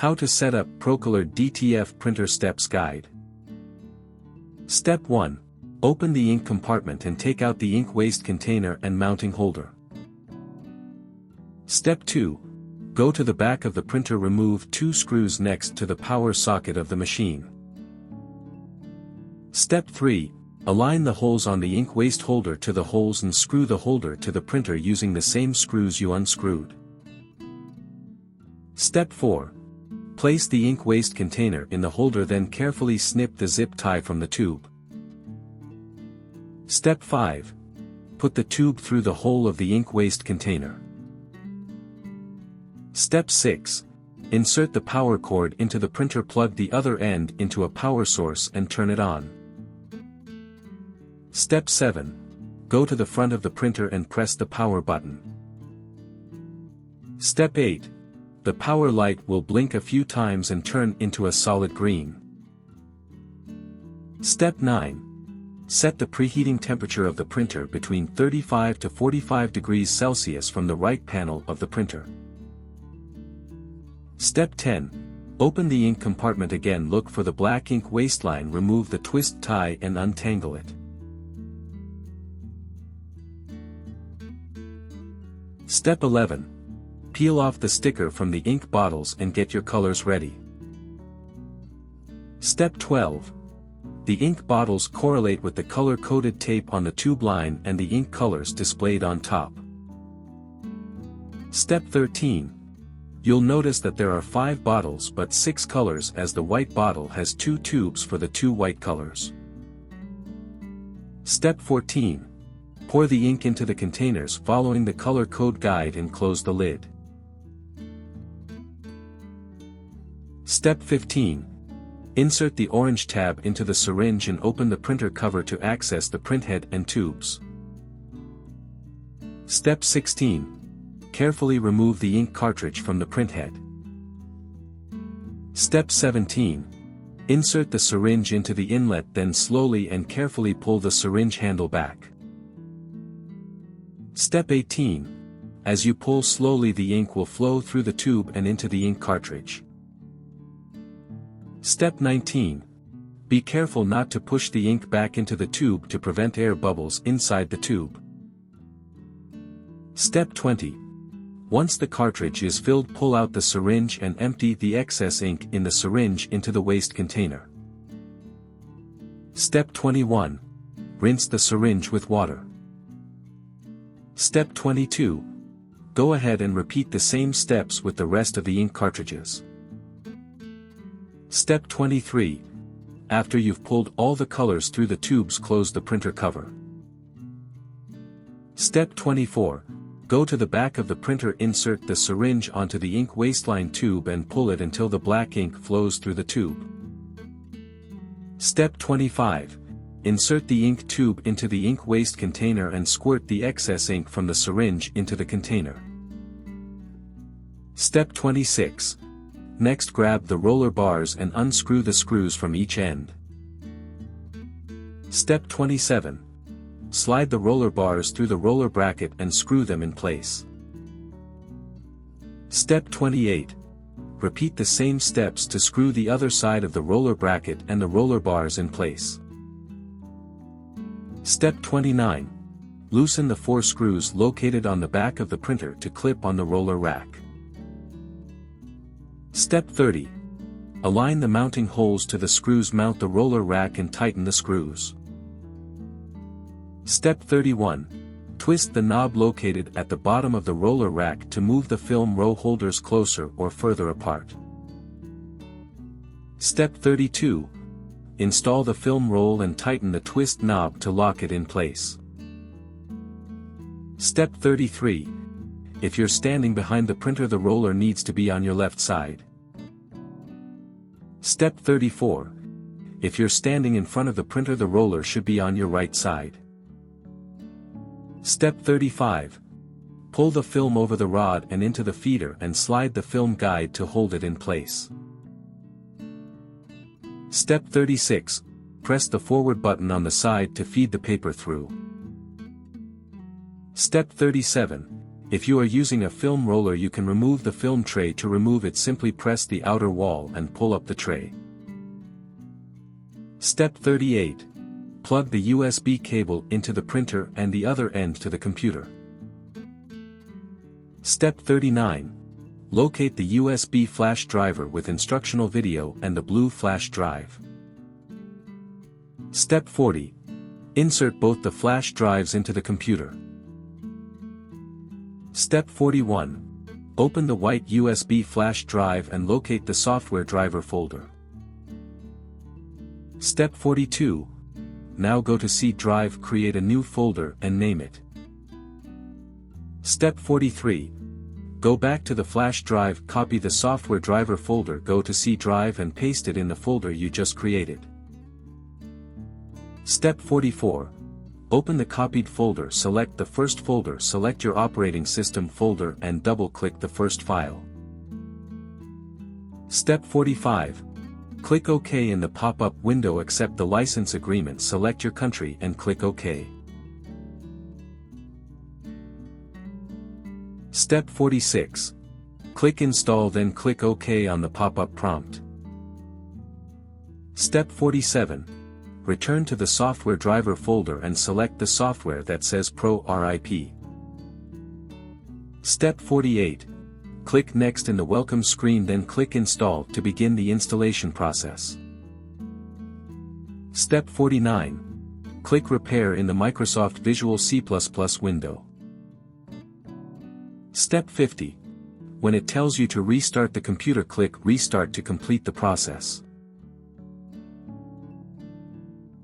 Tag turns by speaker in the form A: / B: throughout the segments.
A: How to set up Procolored DTF printer steps guide. Step 1. Open the ink compartment and take out the ink waste container and mounting holder. Step 2. Go to the back of the printer, remove 2 screws next to the power socket of the machine. Step 3. Align the holes on the ink waste holder to the holes and screw the holder to the printer using the same screws you unscrewed. Step 4. Place the ink waste container in the holder, then carefully snip the zip tie from the tube. Step 5. Put the tube through the hole of the ink waste container. Step 6. Insert the power cord into the printer, plug the other end into a power source and turn it on. Step 7. Go to the front of the printer and press the power button. Step 8. The power light will blink a few times and turn into a solid green. Step 9. Set the preheating temperature of the printer between 35 to 45 degrees Celsius from the right panel of the printer. Step 10. Open the ink compartment again, look for the black ink waistline, remove the twist tie and untangle it. Step 11. Peel off the sticker from the ink bottles and get your colors ready. Step 12. The ink bottles correlate with the color-coded tape on the tube line and the ink colors displayed on top. Step 13. You'll notice that there are 5 bottles but 6 colors, as the white bottle has 2 tubes for the 2 white colors. Step 14. Pour the ink into the containers following the color code guide and close the lid. Step 15. Insert the orange tab into the syringe and open the printer cover to access the printhead and tubes. Step 16. Carefully remove the ink cartridge from the printhead. Step 17. Insert the syringe into the inlet, then slowly and carefully pull the syringe handle back. Step 18. As you pull slowly, the ink will flow through the tube and into the ink cartridge. Step 19. Be careful not to push the ink back into the tube to prevent air bubbles inside the tube. Step 20. Once the cartridge is filled, pull out the syringe and empty the excess ink in the syringe into the waste container. Step 21. Rinse the syringe with water. Step 22. Go ahead and repeat the same steps with the rest of the ink cartridges. Step 23. After you've pulled all the colors through the tubes, close the printer cover. Step 24. Go to the back of the printer, insert the syringe onto the ink waistline tube and pull it until the black ink flows through the tube. Step 25. Insert the ink tube into the ink waste container and squirt the excess ink from the syringe into the container. Step 26. Next, grab the roller bars and unscrew the screws from each end. Step 27. Slide the roller bars through the roller bracket and screw them in place. Step 28. Repeat the same steps to screw the other side of the roller bracket and the roller bars in place. Step 29. Loosen the 4 screws located on the back of the printer to clip on the roller rack. Step 30. Align the mounting holes to the screws, mount the roller rack and tighten the screws. Step 31. Twist the knob located at the bottom of the roller rack to move the film row holders closer or further apart. Step 32. Install the film roll and tighten the twist knob to lock it in place. Step 33. If you're standing behind the printer, the roller needs to be on your left side. Step 34. If you're standing in front of the printer, the roller should be on your right side. Step 35. Pull the film over the rod and into the feeder and slide the film guide to hold it in place. Step 36. Press the forward button on the side to feed the paper through. Step 37. If you are using a film roller, you can remove the film tray. To remove it, simply press the outer wall and pull up the tray. Step 38. Plug the USB cable into the printer and the other end to the computer. Step 39. Locate the USB flash driver with instructional video and the blue flash drive. Step 40. Insert both the flash drives into the computer. Step 41. Open the white USB flash drive and locate the software driver folder. Step 42. Now go to C drive, create a new folder and name it. Step 43. Go back to the flash drive, copy the software driver folder, go to C drive and paste it in the folder you just created. Step 44. Open the copied folder, select the first folder, select your operating system folder and double-click the first file. Step 45. Click OK in the pop-up window, accept the license agreement, select your country and click OK. Step 46. Click Install, then click OK on the pop-up prompt. Step 47. Return to the software driver folder and select the software that says ProRIP. Step 48. Click Next in the welcome screen, then click Install to begin the installation process. Step 49. Click Repair in the Microsoft Visual C++ window. Step 50. When it tells you to restart the computer, click Restart to complete the process.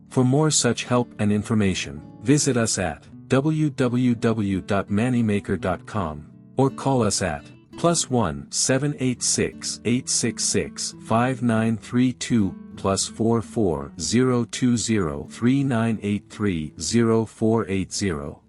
A: For more such help and information, visit us at www.manimaker.com or call us at +1 786 866 5932 +44 020 3983 0480.